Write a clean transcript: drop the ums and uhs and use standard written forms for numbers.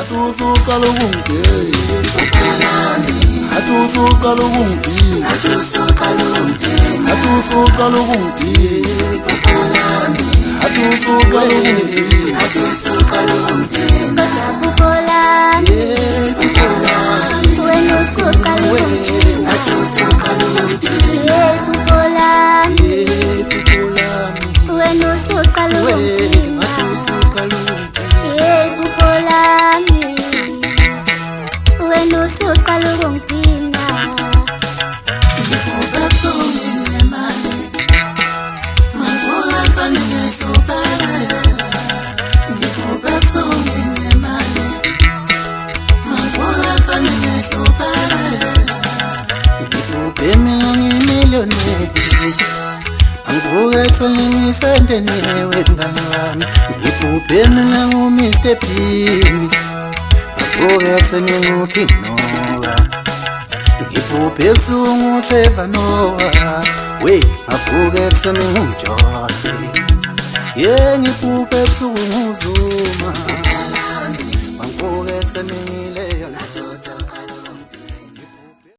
Atusuka lubungi, atusuka lubungi, atusuka lubungi, atusuka lubungi, atusuka lubungi, atusuka lubungi. Bapupolani, wenu suka lubungi, atusuka lubungi, bapupolani, wenu suka lubungi, atusuka lubungi, bapupolani, wenu suka lubungi. Angivukatselini sendeni wengane wami ngibhubhene nangu-Mr. Pini angivukatselini nguphinora ngibhubhe ebusuku ngu-Trevor Noah we ngivukatselini ngumJosti ngibhubhe ebusuku nguZuma